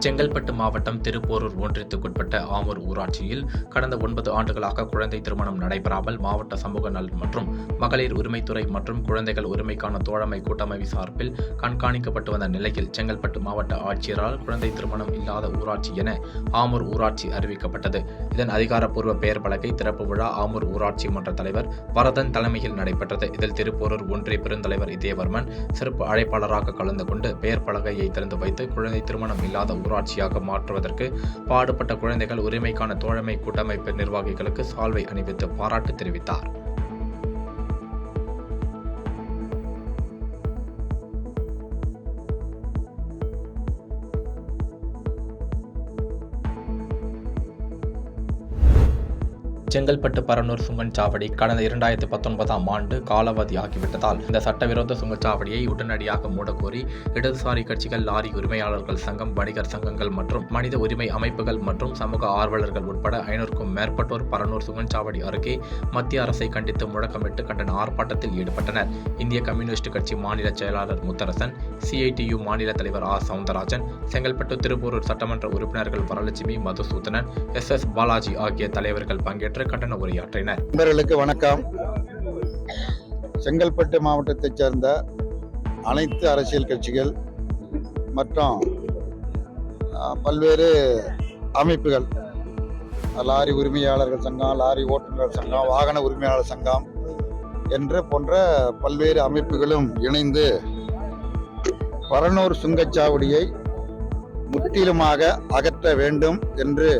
செங்கல்பட்டு மாவட்டம் திருப்போரூர் ஒன்றியத்துக்குட்பட்ட ஆமூர் ஊராட்சியில் கடந்த 9 ஆண்டுகளாக குழந்தை திருமணம் நடைபெறாமல் மாவட்ட சமூக நலன் மற்றும் மகளிர் உரிமைத்துறை மற்றும் குழந்தைகள் உரிமைக்கான தோழமை கூட்டமைப்பு சார்பில் கண்காணிக்கப்பட்டு வந்த நிலையில் செங்கல்பட்டு மாவட்ட ஆட்சியரால் குழந்தை திருமணம் இல்லாத ஊராட்சி என ஆமூர் ஊராட்சி அறிவிக்கப்பட்டது. இதன் அதிகாரப்பூர்வ பெயர் பலகை திறப்பு விழா ஆமூர் ஊராட்சி மன்ற தலைவர் வரதன் தலைமையில் நடைபெற்றது. இதில் திருப்போரூர் ஒன்றிய பெருந்தலைவர் இதயவர்மன் சிறப்பு அழைப்பாளராக கலந்து கொண்டு பெயர் பலகையை திறந்து வைத்து குழந்தை திருமணம் இல்லாத ஊராட்சியாக மாற்றுவதற்கு பாடுபட்ட குழந்தைகள் உரிமைக்கான தோழமை கூட்டமைப்பு நிர்வாகிகளுக்கு சால்வை அணிவித்து பாராட்டு தெரிவித்தார். செங்கல்பட்டு பரனூர் சுங்கச்சாவடி கடந்த 2019ஆம் ஆண்டு காலாவதியாகிவிட்டதால் இந்த சட்டவிரோத சுங்கச்சாவடியை உடனடியாக மூடக்கோரி இடதுசாரி கட்சிகள், லாரி உரிமையாளர்கள் சங்கம், வணிகர் சங்கங்கள் மற்றும் மனித உரிமை அமைப்புகள் மற்றும் சமூக ஆர்வலர்கள் உட்பட 500க்கும் மேற்பட்டோர் பரனூர் சுங்கச்சாவடி அருகே மத்திய அரசை கண்டித்து முழக்கமிட்டு கண்டன ஆர்ப்பாட்டத்தில் ஈடுபட்டனர். இந்திய கம்யூனிஸ்ட் கட்சி மாநில செயலாளர் முத்தரசன், CITU மாநில தலைவர் சவுந்தரராஜன், செங்கல்பட்டு திருப்போரூர் சட்டமன்ற உறுப்பினர்கள் வரலட்சுமி, மதுசூதனன், SS பாலாஜி ஆகிய தலைவர்கள் பங்கேற்று கண்டன உரையாற்றினர். நண்பர்களுக்கு வணக்கம். செங்கல்பட்டு மாவட்டத்தைச் சேர்ந்த அனைத்து அரசியல் கட்சிகள் மற்றும் பல்வேறு அமைப்புகள், லாரி உரிமையாளர்கள் சங்கம், லாரி ஓட்டுநர் சங்கம், வாகன உரிமையாளர் சங்கம் என்று போன்ற பல்வேறு அமைப்புகளும் இணைந்து பரனூர் சுங்கச்சாவடியை முற்றிலுமாக அகற்ற வேண்டும் என்று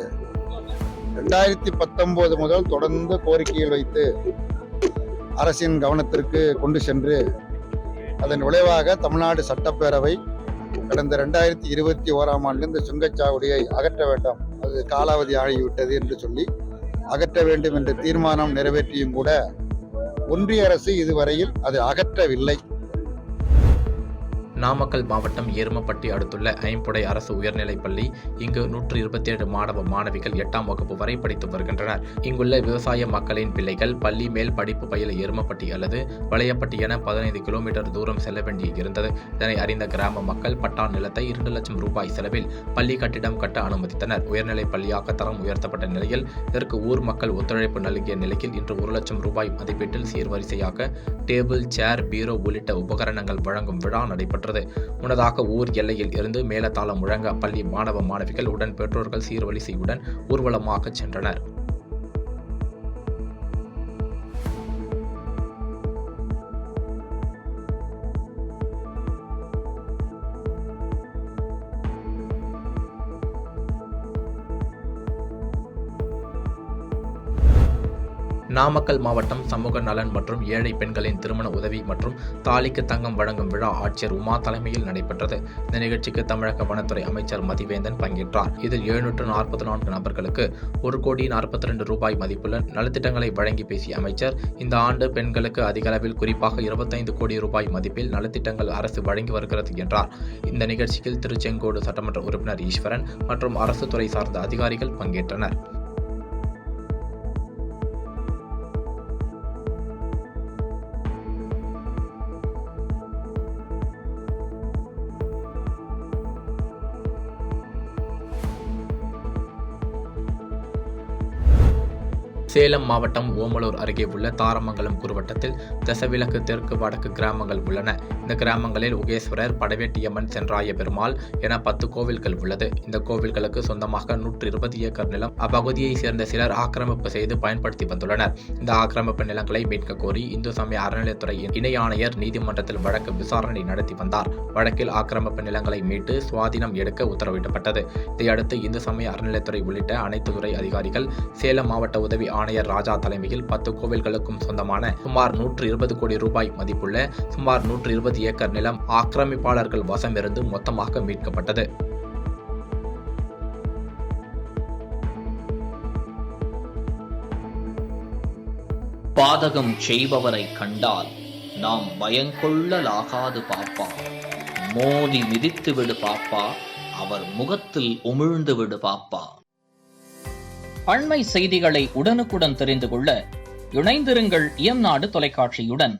2019 முதல் தொடர்ந்து கோரிக்கைகள் வைத்து அரசின் கவனத்திற்கு கொண்டு சென்று அதன் விளைவாக தமிழ்நாடு சட்டப்பேரவை கடந்த 2021ஆம் ஆண்டு இந்த சுங்கச்சாவடியை அகற்ற வேண்டும், அது காலாவதி ஆகிவிட்டது என்று சொல்லி அகற்ற வேண்டும் என்ற தீர்மானம் நிறைவேற்றியும் கூட ஒன்றிய அரசு இதுவரையில் அது அகற்றவில்லை. நாமக்கல் மாவட்டம் எருமப்பட்டி அடுத்துள்ள ஐம்புடை அரசு உயர்நிலைப்பள்ளி, இங்கு 127 மாணவ மாணவிகள் 8ஆம் வகுப்பு வரை படித்து வருகின்றனர். இங்குள்ள விவசாய மக்களின் பிள்ளைகள் பள்ளி மேல் படிப்பு பயில எருமப்பட்டி அல்லது வளையப்பட்டி என 15 கிலோமீட்டர் தூரம் செல்ல வேண்டி இருந்தது. இதனை அறிந்த கிராம மக்கள் பட்டா நிலத்தை 2 லட்சம் ரூபாய் செலவில் பள்ளி கட்டிடம் கட்ட அனுமதித்தனர். உயர்நிலை பள்ளியாக தரம் உயர்த்தப்பட்ட நிலையில் இதற்கு ஊர் மக்கள் ஒத்துழைப்பு நல்கிய நிலையில் இன்று 1 லட்சம் ரூபாய் மதிப்பீட்டில் சீர்வரிசையாக டேபிள், சேர், பீரோ உள்ளிட்ட உபகரணங்கள் வழங்கும் விழா நடைபெற்றது. முன்னதாக ஊர் எல்லையில் இருந்து மேலதாளம் முழங்க பள்ளி மாணவ மாணவிகள் உடன் பெற்றோர்கள் சீர்வரிசையுடன் ஊர்வலமாக சென்றனர். நாமக்கல் மாவட்டம் சமூக நலன் மற்றும் ஏழை பெண்களின் திருமண உதவி மற்றும் தாலிக்கு தங்கம் வழங்கும் விழா ஆட்சியர் உமா தலைமையில் நடைபெற்றது. இந்த நிகழ்ச்சிக்கு தமிழக வனத்துறை அமைச்சர் மதிவேந்தன் பங்கேற்றார். இதில் 744 நபர்களுக்கு 1,42 ரூபாய் மதிப்புள்ள நலத்திட்டங்களை வழங்கி பேசிய அமைச்சர், இந்த ஆண்டு பெண்களுக்கு அதிக அளவில் குறிப்பாக 25 கோடி ரூபாய் மதிப்பில் நலத்திட்டங்கள் அரசு வழங்கி வருகிறது என்றார். இந்த நிகழ்ச்சியில் திருச்செங்கோடு சட்டமன்ற உறுப்பினர் ஈஸ்வரன் மற்றும் அரசு துறை சார்ந்த அதிகாரிகள் பங்கேற்றனர். சேலம் மாவட்டம் ஓமலூர் அருகே உள்ள தாரமங்கலம் குறுவட்டத்தில் தசவிலக்கு தெற்கு வடக்கு கிராமங்கள் உள்ளன. இந்த கிராமங்களில் உகேஸ்வரர், படவேட்டியம்மன், சென்றாய பெருமாள் என 10 கோவில்கள் உள்ளது. இந்த கோவில்களுக்கு சொந்தமாக 120 ஏக்கர் நிலம் அப்பகுதியை சேர்ந்த சிலர் ஆக்கிரமிப்பு செய்து பயன்படுத்தி வந்துள்ளனர். இந்த ஆக்கிரமிப்பு நிலங்களை மீட்க கோரி இந்து சமய அறநிலையத்துறை இணை ஆணையர் நீதிமன்றத்தில் வழக்கு விசாரணை நடத்தி வந்தார். வழக்கில் ஆக்கிரமிப்பு நிலங்களை மீட்டு சுவாதீனம் எடுக்க உத்தரவிடப்பட்டது. இதையடுத்து இந்து சமய அறநிலையத்துறை உள்ளிட்ட அனைத்து துறை அதிகாரிகள் சேலம் மாவட்ட உதவி ஆணையர் ராஜா தலைமையில் 10 கோவில்களுக்கும் சொந்தமான சுமார் 120 கோடி ரூபாய் மதிப்புள்ள சுமார் 120 ஏக்கர் நிலம் ஆக்கிரமிப்பாளர்கள் வசமிருந்து மொத்தமாக மீட்கப்பட்டது. பாதகம் செய்பவரை கண்டால் நாம் பயங்கொள்ளலாகாது பாப்பா, மோதி மிதித்து விடு பாப்பா, அவர் முகத்தில் உமிழ்ந்து விடு பாப்பா. அண்மை செய்திகளை உடனுக்குடன் தெரிந்து கொள்ள இணைந்திருங்கள் இயம்நாடு தொலைக்காட்சியுடன்.